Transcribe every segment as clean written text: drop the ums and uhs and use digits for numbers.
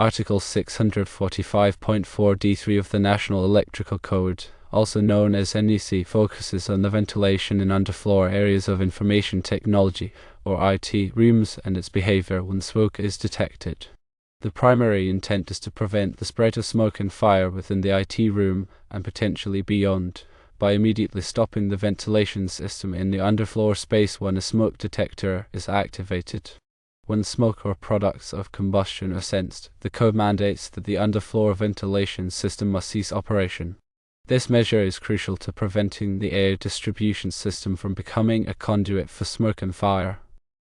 Article 645.4d3 of the National Electrical Code, also known as NEC, focuses on the ventilation in underfloor areas of information technology, or IT, rooms and its behavior when smoke is detected. The primary intent is to prevent the spread of smoke and fire within the IT room and potentially beyond, by immediately stopping the ventilation system in the underfloor space when a smoke detector is activated. When smoke or products of combustion are sensed, the code mandates that the underfloor ventilation system must cease operation. This measure is crucial to preventing the air distribution system from becoming a conduit for smoke and fire.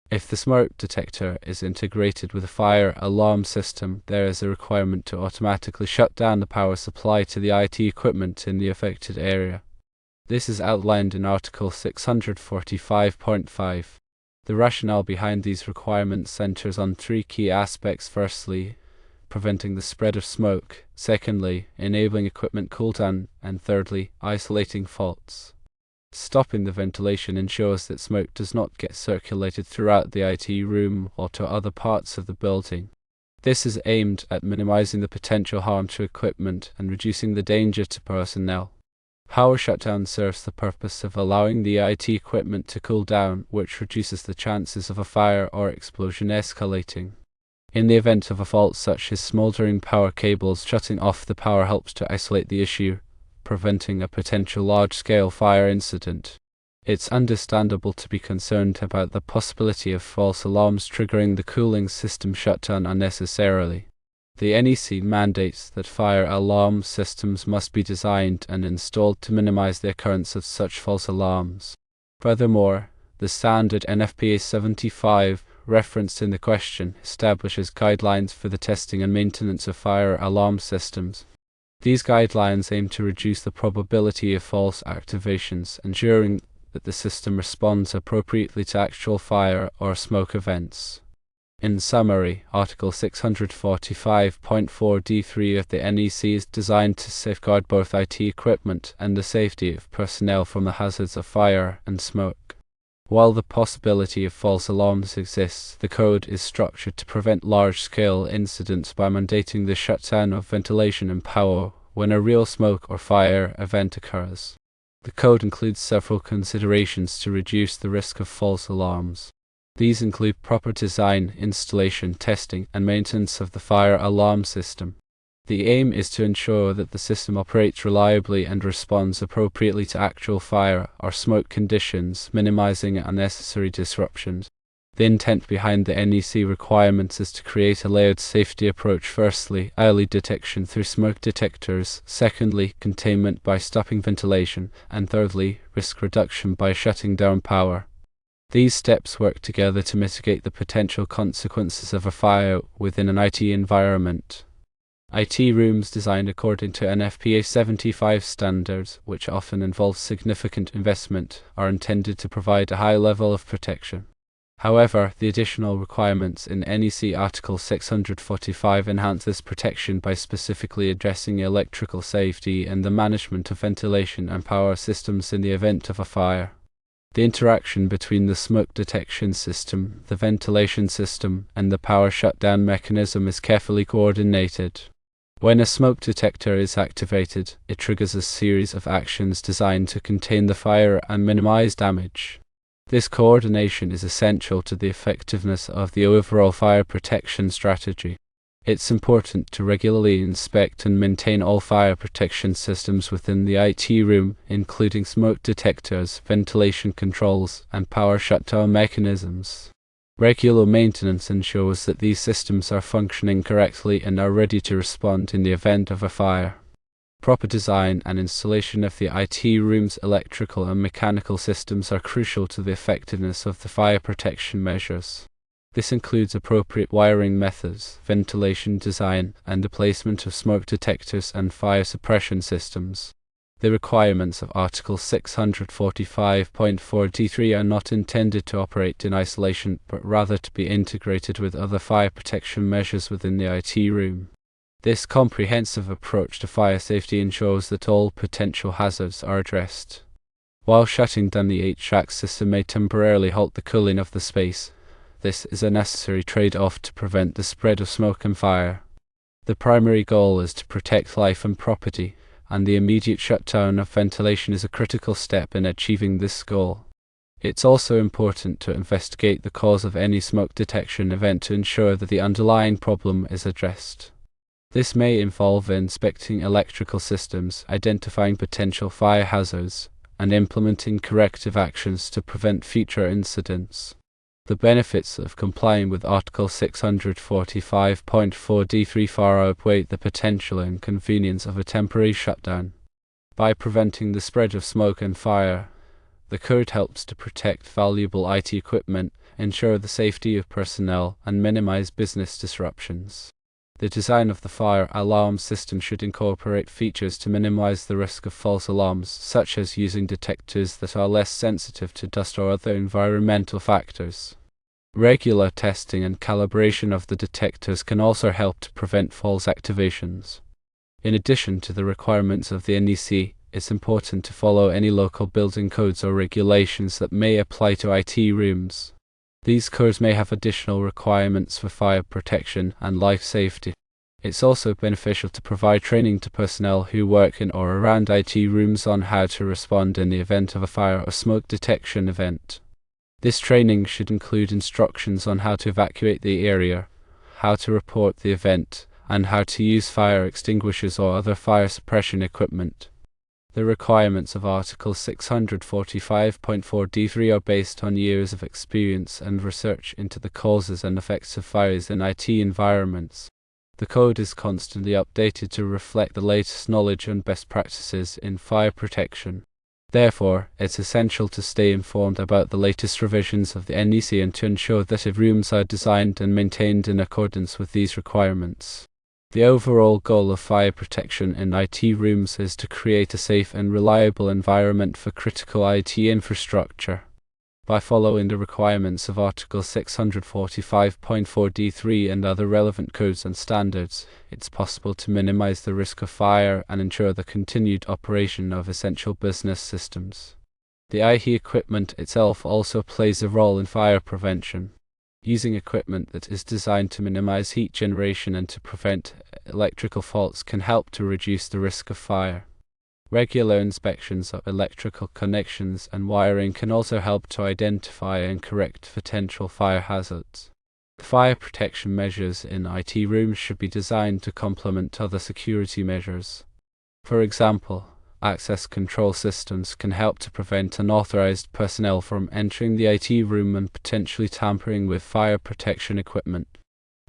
If the smoke detector is integrated with a fire alarm system, there is a requirement to automatically shut down the power supply to the IT equipment in the affected area. This is outlined in Article 645.5. The rationale behind these requirements centers on three key aspects. Firstly, preventing the spread of smoke. Secondly, enabling equipment cooldown. And thirdly, isolating faults. Stopping the ventilation ensures that smoke does not get circulated throughout the IT room or to other parts of the building. This is aimed at minimizing the potential harm to equipment and reducing the danger to personnel. Power shutdown serves the purpose of allowing the IT equipment to cool down, which reduces the chances of a fire or explosion escalating. In the event of a fault such as smoldering power cables, shutting off the power helps to isolate the issue, preventing a potential large-scale fire incident. It's understandable to be concerned about the possibility of false alarms triggering the cooling system shutdown unnecessarily. The NEC mandates that fire alarm systems must be designed and installed to minimize the occurrence of such false alarms. Furthermore, the standard NFPA 75, referenced in the question, establishes guidelines for the testing and maintenance of fire alarm systems. These guidelines aim to reduce the probability of false activations, ensuring that the system responds appropriately to actual fire or smoke events. In summary, Article 645.4d3 of the NEC is designed to safeguard both IT equipment and the safety of personnel from the hazards of fire and smoke. While the possibility of false alarms exists, the code is structured to prevent large-scale incidents by mandating the shutdown of ventilation and power when a real smoke or fire event occurs. The code includes several considerations to reduce the risk of false alarms. These include proper design, installation, testing, and maintenance of the fire alarm system. The aim is to ensure that the system operates reliably and responds appropriately to actual fire or smoke conditions, minimizing unnecessary disruptions. The intent behind the NEC requirements is to create a layered safety approach. Firstly, early detection through smoke detectors. Secondly, containment by stopping ventilation. And thirdly, risk reduction by shutting down power. These steps work together to mitigate the potential consequences of a fire within an IT environment. IT rooms designed according to NFPA 75 standards, which often involve significant investment, are intended to provide a high level of protection. However, the additional requirements in NEC Article 645 enhance this protection by specifically addressing electrical safety and the management of ventilation and power systems in the event of a fire. The interaction between the smoke detection system, the ventilation system, and the power shutdown mechanism is carefully coordinated. When a smoke detector is activated, it triggers a series of actions designed to contain the fire and minimize damage. This coordination is essential to the effectiveness of the overall fire protection strategy. It's important to regularly inspect and maintain all fire protection systems within the IT room, including smoke detectors, ventilation controls, and power shutdown mechanisms. Regular maintenance ensures that these systems are functioning correctly and are ready to respond in the event of a fire. Proper design and installation of the IT room's electrical and mechanical systems are crucial to the effectiveness of the fire protection measures. This includes appropriate wiring methods, ventilation design, and the placement of smoke detectors and fire suppression systems. The requirements of Article 645.4d3 are not intended to operate in isolation, but rather to be integrated with other fire protection measures within the IT room. This comprehensive approach to fire safety ensures that all potential hazards are addressed. While shutting down the HVAC system may temporarily halt the cooling of the space, this is a necessary trade-off to prevent the spread of smoke and fire. The primary goal is to protect life and property, and the immediate shutdown of ventilation is a critical step in achieving this goal. It's also important to investigate the cause of any smoke detection event to ensure that the underlying problem is addressed. This may involve inspecting electrical systems, identifying potential fire hazards, and implementing corrective actions to prevent future incidents. The benefits of complying with Article 645.4d3 far outweigh the potential inconvenience of a temporary shutdown. By preventing the spread of smoke and fire, the code helps to protect valuable IT equipment, ensure the safety of personnel, and minimize business disruptions. The design of the fire alarm system should incorporate features to minimize the risk of false alarms, such as using detectors that are less sensitive to dust or other environmental factors. Regular testing and calibration of the detectors can also help to prevent false activations. In addition to the requirements of the NEC, it's important to follow any local building codes or regulations that may apply to IT rooms. These codes may have additional requirements for fire protection and life safety. It's also beneficial to provide training to personnel who work in or around IT rooms on how to respond in the event of a fire or smoke detection event. This training should include instructions on how to evacuate the area, how to report the event, and how to use fire extinguishers or other fire suppression equipment. The requirements of Article 645.4d3 are based on years of experience and research into the causes and effects of fires in IT environments. The code is constantly updated to reflect the latest knowledge and best practices in fire protection. Therefore, it's essential to stay informed about the latest revisions of the NEC and to ensure that rooms are designed and maintained in accordance with these requirements. The overall goal of fire protection in IT rooms is to create a safe and reliable environment for critical IT infrastructure. By following the requirements of Article 645.4d3 and other relevant codes and standards, it's possible to minimize the risk of fire and ensure the continued operation of essential business systems. The IT equipment itself also plays a role in fire prevention. Using equipment that is designed to minimize heat generation and to prevent electrical faults can help to reduce the risk of fire. Regular inspections of electrical connections and wiring can also help to identify and correct potential fire hazards. Fire protection measures in IT rooms should be designed to complement other security measures. For example, access control systems can help to prevent unauthorized personnel from entering the IT room and potentially tampering with fire protection equipment.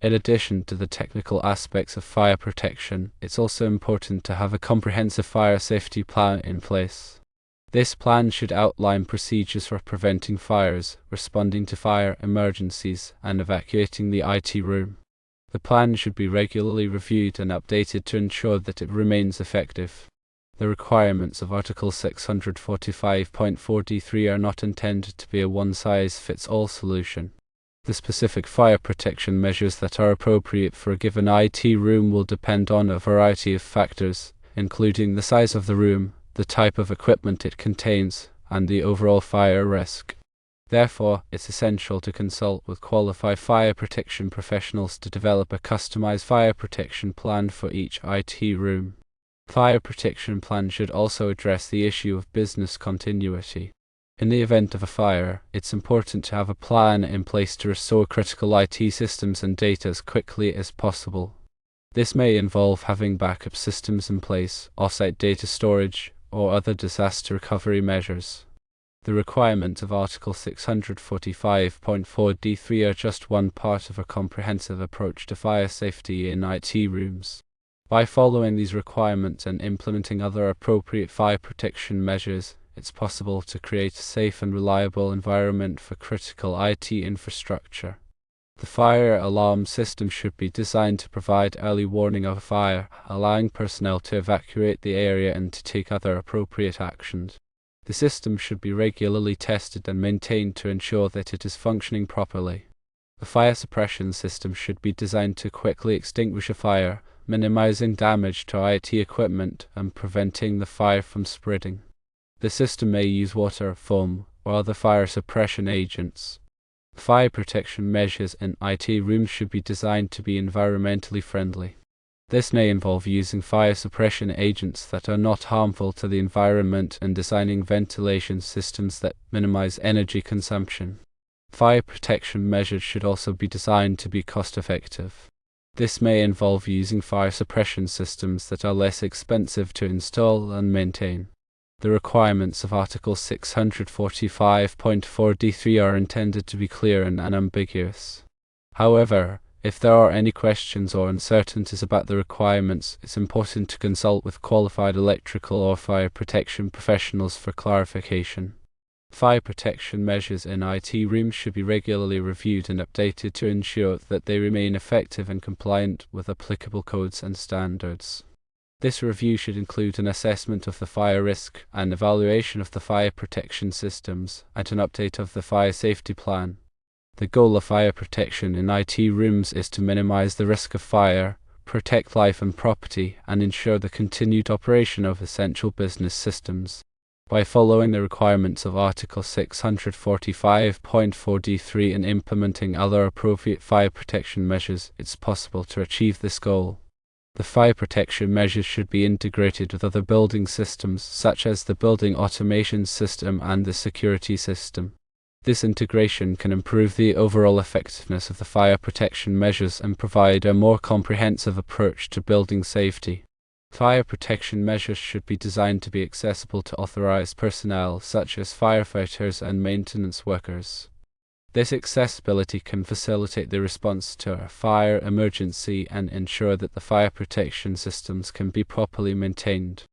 In addition to the technical aspects of fire protection, it's also important to have a comprehensive fire safety plan in place. This plan should outline procedures for preventing fires, responding to fire emergencies, and evacuating the IT room. The plan should be regularly reviewed and updated to ensure that it remains effective. The requirements of Article 645.4d3 are not intended to be a one-size-fits-all solution. The specific fire protection measures that are appropriate for a given IT room will depend on a variety of factors, including the size of the room, the type of equipment it contains, and the overall fire risk. Therefore, it's essential to consult with qualified fire protection professionals to develop a customized fire protection plan for each IT room. Fire protection plan should also address the issue of business continuity. In the event of a fire, it's important to have a plan in place to restore critical IT systems and data as quickly as possible. This may involve having backup systems in place, offsite data storage, or other disaster recovery measures. The requirements of Article 645.4d3 are just one part of a comprehensive approach to fire safety in IT rooms. By following these requirements and implementing other appropriate fire protection measures, it's possible to create a safe and reliable environment for critical IT infrastructure. The fire alarm system should be designed to provide early warning of a fire, allowing personnel to evacuate the area and to take other appropriate actions. The system should be regularly tested and maintained to ensure that it is functioning properly. The fire suppression system should be designed to quickly extinguish a fire, minimizing damage to IT equipment and preventing the fire from spreading. The system may use water, foam, or other fire suppression agents. Fire protection measures in IT rooms should be designed to be environmentally friendly. This may involve using fire suppression agents that are not harmful to the environment and designing ventilation systems that minimize energy consumption. Fire protection measures should also be designed to be cost-effective. This may involve using fire suppression systems that are less expensive to install and maintain. The requirements of Article 645.4d3 are intended to be clear and unambiguous. However, if there are any questions or uncertainties about the requirements, it's important to consult with qualified electrical or fire protection professionals for clarification. Fire protection measures in IT rooms should be regularly reviewed and updated to ensure that they remain effective and compliant with applicable codes and standards. This review should include an assessment of the fire risk, an evaluation of the fire protection systems, and an update of the fire safety plan. The goal of fire protection in IT rooms is to minimize the risk of fire, protect life and property, and ensure the continued operation of essential business systems. By following the requirements of Article 645.4d3 and implementing other appropriate fire protection measures, it's possible to achieve this goal. The fire protection measures should be integrated with other building systems, such as the building automation system and the security system. This integration can improve the overall effectiveness of the fire protection measures and provide a more comprehensive approach to building safety. Fire protection measures should be designed to be accessible to authorized personnel such as firefighters and maintenance workers. This accessibility can facilitate the response to a fire emergency and ensure that the fire protection systems can be properly maintained.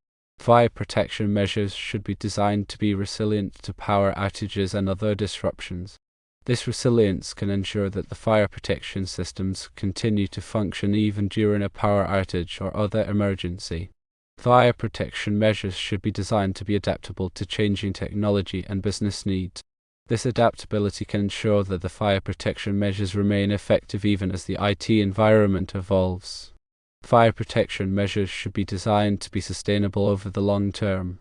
Fire protection measures should be designed to be resilient to power outages and other disruptions. This resilience can ensure that the fire protection systems continue to function even during a power outage or other emergency. Fire protection measures should be designed to be adaptable to changing technology and business needs. This adaptability can ensure that the fire protection measures remain effective even as the IT environment evolves. Fire protection measures should be designed to be sustainable over the long term.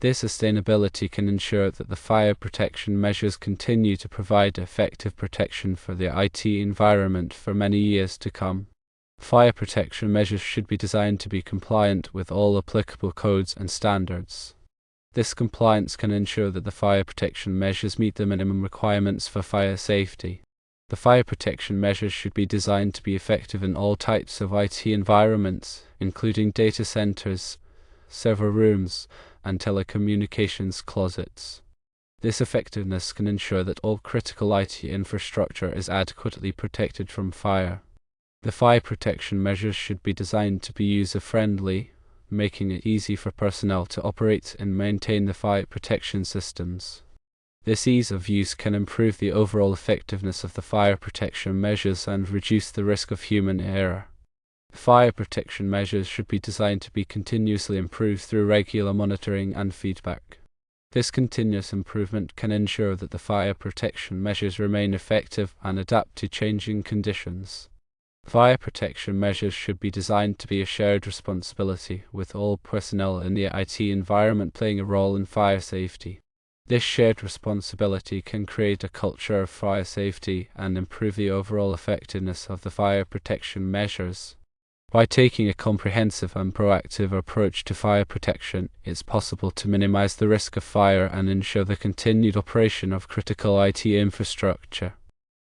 This sustainability can ensure that the fire protection measures continue to provide effective protection for the IT environment for many years to come. Fire protection measures should be designed to be compliant with all applicable codes and standards. This compliance can ensure that the fire protection measures meet the minimum requirements for fire safety. The fire protection measures should be designed to be effective in all types of IT environments, including data centers, server rooms, and telecommunications closets. This effectiveness can ensure that all critical IT infrastructure is adequately protected from fire. The fire protection measures should be designed to be user-friendly, making it easy for personnel to operate and maintain the fire protection systems. This ease of use can improve the overall effectiveness of the fire protection measures and reduce the risk of human error. Fire protection measures should be designed to be continuously improved through regular monitoring and feedback. This continuous improvement can ensure that the fire protection measures remain effective and adapt to changing conditions. Fire protection measures should be designed to be a shared responsibility, with all personnel in the IT environment playing a role in fire safety. This shared responsibility can create a culture of fire safety and improve the overall effectiveness of the fire protection measures. By taking a comprehensive and proactive approach to fire protection, it's possible to minimize the risk of fire and ensure the continued operation of critical IT infrastructure.